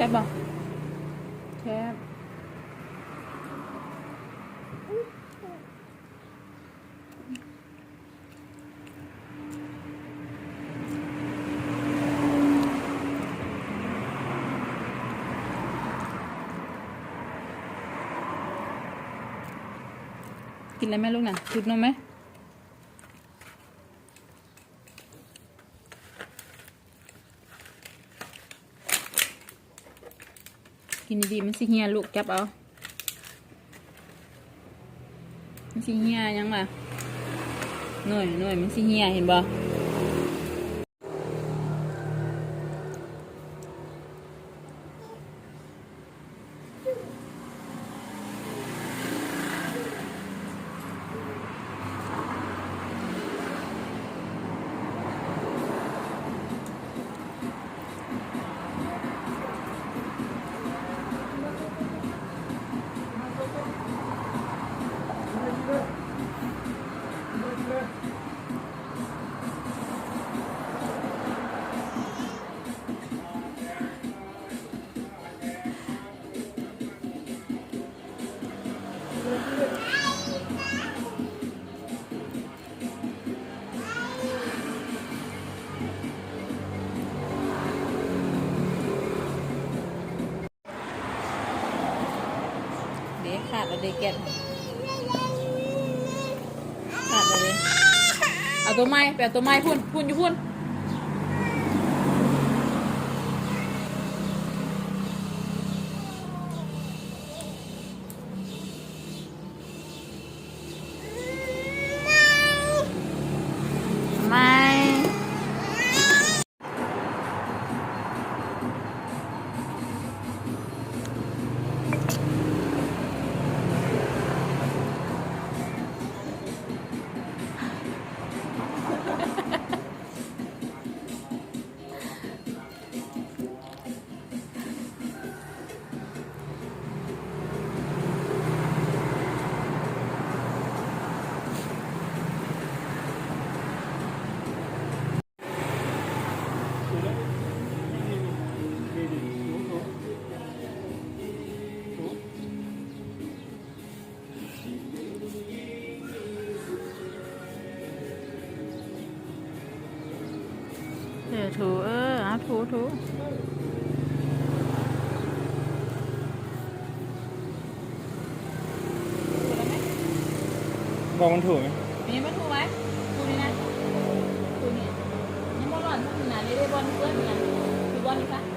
บบ่แคบกินอะไรไหมลูกน่ะจุดนมไหมกินดีๆมันสิเฮียลูกจับเอามันสิเฮียยังล่ะหน่อยมันสิเฮียเห็นบ่ขาดแล้วเด็กแก่ขาดเลยเอาตัวไม้ไปเอาตัวไม้พุ่นอยู่พุ่นไม่เดี๋ยวถูถูบอกมันถูกไหมมีมันถูกไหมถูนี่นะถูนี่ยังบอลหล่อนถูกนี่นะได้บอลเพื่อนนี่นะคือบอลนี่ปะ